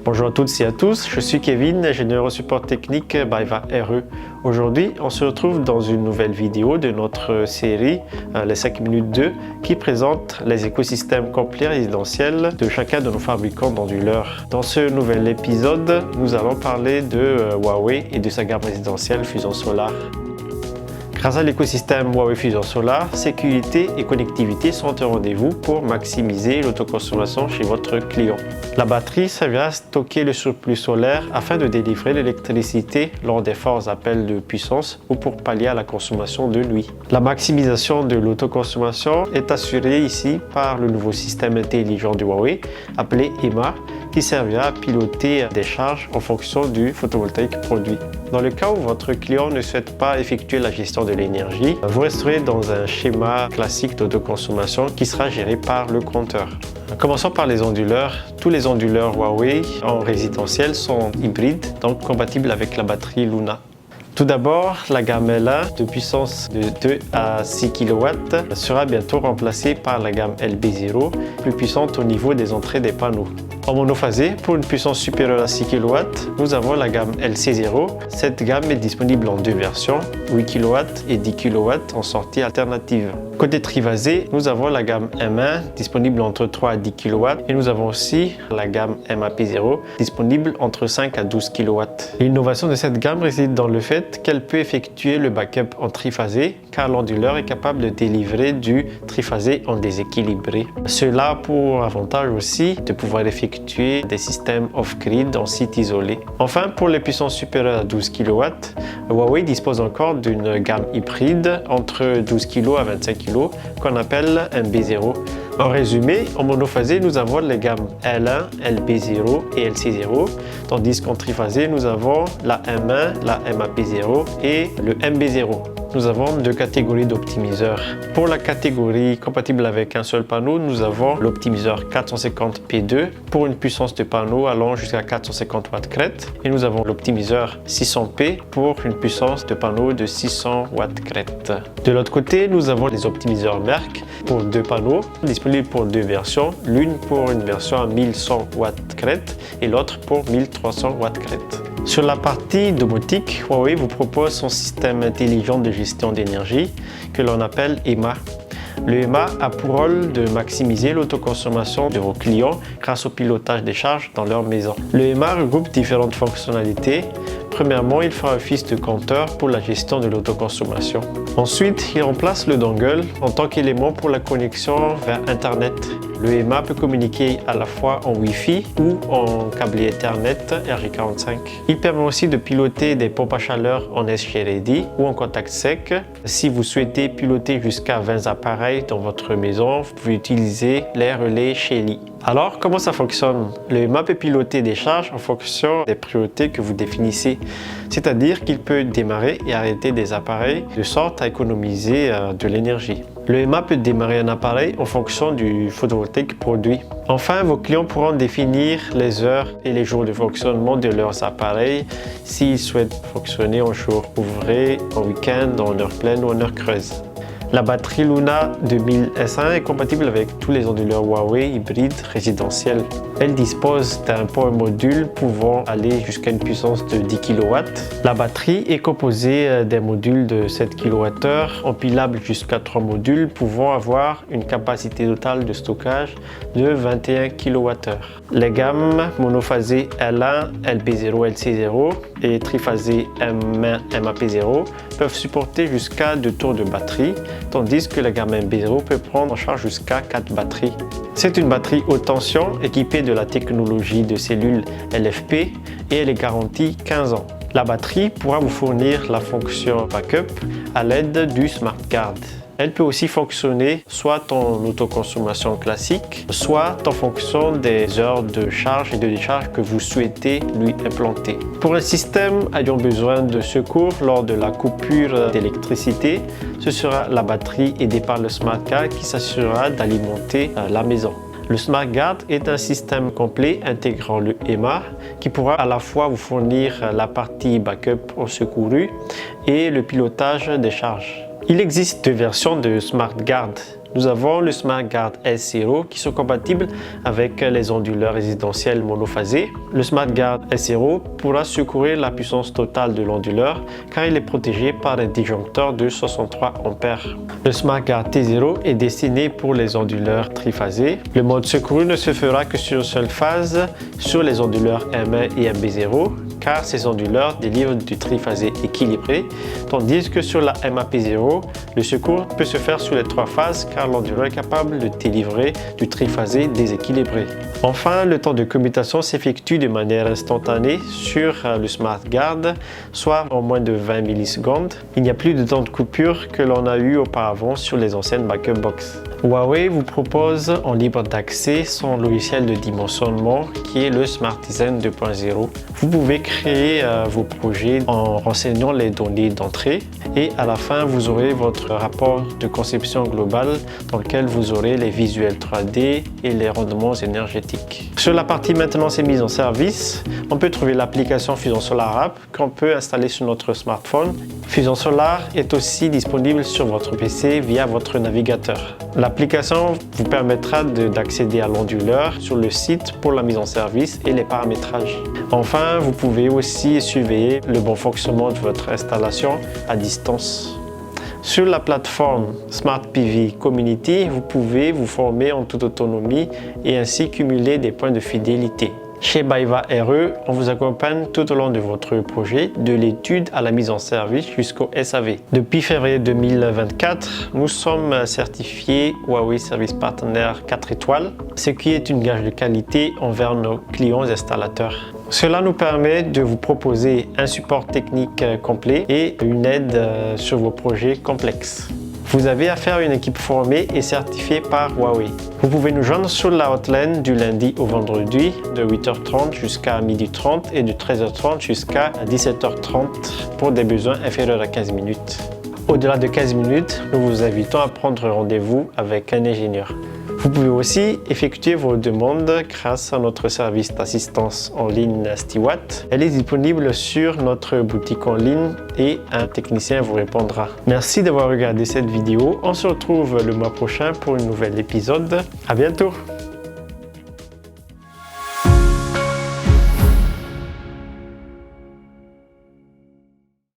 Bonjour à toutes et à tous, je suis Kevin, ingénieur au support technique BayVa RE. Aujourd'hui, on se retrouve dans une nouvelle vidéo de notre série les 5 minutes 2 qui présente les écosystèmes complets résidentiels de chacun de nos fabricants d'onduleurs. Dans ce nouvel épisode, nous allons parler de Huawei et de sa gamme résidentielle Fusion Solar. Grâce à l'écosystème Huawei Fusion Solar, sécurité et connectivité sont au rendez-vous pour maximiser l'autoconsommation chez votre client. La batterie servira à stocker le surplus solaire afin de délivrer l'électricité lors des forts appels de puissance ou pour pallier à la consommation de nuit. La maximisation de l'autoconsommation est assurée ici par le nouveau système intelligent de Huawei appelé EMA qui servira à piloter des charges en fonction du photovoltaïque produit. Dans le cas où votre client ne souhaite pas effectuer la gestion de l'énergie, vous resterez dans un schéma classique d'autoconsommation qui sera géré par le compteur. Commençons par les onduleurs. Tous les onduleurs Huawei en résidentiel sont hybrides, donc compatibles avec la batterie Luna. Tout d'abord, la gamme L1 de puissance de 2 à 6 kW sera bientôt remplacée par la gamme LB0, plus puissante au niveau des entrées des panneaux. En monophasé, pour une puissance supérieure à 6 kW, nous avons la gamme LC0. Cette gamme est disponible en deux versions, 8 kW et 10 kW en sortie alternative. Côté triphasé, nous avons la gamme M1 disponible entre 3 à 10 kW et nous avons aussi la gamme MAP0 disponible entre 5 à 12 kW. L'innovation de cette gamme réside dans le fait qu'elle peut effectuer le backup en triphasé car l'onduleur est capable de délivrer du triphasé en déséquilibré. Cela a pour avantage aussi de pouvoir effectuer des systèmes off-grid en site isolé. Enfin, pour les puissances supérieures à 12 kW, Huawei dispose encore d'une gamme hybride entre 12 kg à 25 kg qu'on appelle MB0. En résumé, en monophasé, nous avons les gammes L1, LB0 et LC0, tandis qu'en triphasé, nous avons la M1, la MAP0 et le MB0. Nous avons deux catégories d'optimiseurs. Pour la catégorie compatible avec un seul panneau, nous avons l'optimiseur 450p2 pour une puissance de panneau allant jusqu'à 450 watts crête et nous avons l'optimiseur 600p pour une puissance de panneau de 600 watts crête. De l'autre côté, nous avons les optimiseurs Merck pour deux panneaux disponibles pour deux versions, l'une pour une version à 1100 watts crête et l'autre pour 1300 watts crête. Sur la partie domotique, Huawei vous propose son système intelligent de gestion d'énergie que l'on appelle EMA. Le EMA a pour rôle de maximiser l'autoconsommation de vos clients grâce au pilotage des charges dans leur maison. Le EMA regroupe différentes fonctionnalités. Premièrement, il fera office de compteur pour la gestion de l'autoconsommation. Ensuite, il remplace le dongle en tant qu'élément pour la connexion vers Internet. Le EMA peut communiquer à la fois en Wi-Fi ou en câble Ethernet RJ45. Il permet aussi de piloter des pompes à chaleur en SG-Ready ou en contact sec. Si vous souhaitez piloter jusqu'à 20 appareils dans votre maison, vous pouvez utiliser les relais Shelly. Alors, comment ça fonctionne? Le EMA peut piloter des charges en fonction des priorités que vous définissez. C'est-à-dire qu'il peut démarrer et arrêter des appareils de sorte à économiser de l'énergie. Le EMA peut démarrer un appareil en fonction du photovoltaïque produit. Enfin, vos clients pourront définir les heures et les jours de fonctionnement de leurs appareils s'ils souhaitent fonctionner en jour ouvré, en week-end, en heure pleine ou en heure creuse. La batterie Luna 2000 S1 est compatible avec tous les onduleurs Huawei hybrides résidentiels. Elle dispose d'un power module pouvant aller jusqu'à une puissance de 10 kW. La batterie est composée des modules de 7 kWh, empilables jusqu'à 3 modules pouvant avoir une capacité totale de stockage de 21 kWh. Les gammes monophasées L1, LB0, LC0 et triphasées M1, MAP0 peuvent supporter jusqu'à 2 tours de batterie, tandis que la gamme MB0 peut prendre en charge jusqu'à 4 batteries. C'est une batterie haute tension équipée de la technologie de cellules LFP et elle est garantie 15 ans. La batterie pourra vous fournir la fonction backup à l'aide du SmartGuard. Elle peut aussi fonctionner soit en autoconsommation classique, soit en fonction des heures de charge et de décharge que vous souhaitez lui implanter. Pour un système ayant besoin de secours lors de la coupure d'électricité, ce sera la batterie aidée par le SmartGuard qui s'assurera d'alimenter la maison. Le SmartGuard est un système complet intégrant le EMA qui pourra à la fois vous fournir la partie backup en secouru et le pilotage des charges. Il existe deux versions de SmartGuard. Nous avons le SmartGuard S0 qui sont compatibles avec les onduleurs résidentiels monophasés. Le SmartGuard S0 pourra secourir la puissance totale de l'onduleur car il est protégé par un disjoncteur de 63 A. Le SmartGuard T0 est destiné pour les onduleurs triphasés. Le mode secouru ne se fera que sur une seule phase sur les onduleurs M1 et MB0 car ces onduleurs délivrent du triphasé équilibré, tandis que sur la MAP0, le secours peut se faire sur les 3 phases car l'onduleur est capable de délivrer du triphasé déséquilibré. Enfin, le temps de commutation s'effectue de manière instantanée sur le SmartGuard, soit en moins de 20 millisecondes. Il n'y a plus de temps de coupure que l'on a eu auparavant sur les anciennes backup box. Huawei vous propose en libre d'accès son logiciel de dimensionnement qui est le SmartDesign 2.0. Vous pouvez créer vos projets en renseignant les données d'entrée et à la fin vous aurez votre rapport de conception globale dans lequel vous aurez les visuels 3D et les rendements énergétiques. Sur la partie maintenance et mise en service, on peut trouver l'application Fusion Solar App qu'on peut installer sur notre smartphone. Fusion Solar est aussi disponible sur votre PC via votre navigateur. L'application vous permettra d'accéder à l'onduleur sur le site pour la mise en service et les paramétrages. Enfin, vous pouvez aussi surveiller le bon fonctionnement de votre installation à distance. Sur la plateforme Smart PV Community, vous pouvez vous former en toute autonomie et ainsi cumuler des points de fidélité. Chez BayWa RE, on vous accompagne tout au long de votre projet, de l'étude à la mise en service jusqu'au SAV. Depuis février 2024, nous sommes certifiés Huawei Service Partenaire 4 étoiles, ce qui est une gage de qualité envers nos clients installateurs. Cela nous permet de vous proposer un support technique complet et une aide sur vos projets complexes. Vous avez affaire à une équipe formée et certifiée par Huawei. Vous pouvez nous joindre sur la hotline du lundi au vendredi de 8h30 jusqu'à 12h30 et de 13h30 jusqu'à 17h30 pour des besoins inférieurs à 15 minutes. Au-delà de 15 minutes, nous vous invitons à prendre rendez-vous avec un ingénieur. Vous pouvez aussi effectuer vos demandes grâce à notre service d'assistance en ligne Stewat. Elle est disponible sur notre boutique en ligne et un technicien vous répondra. Merci d'avoir regardé cette vidéo. On se retrouve le mois prochain pour un nouvel épisode. À bientôt!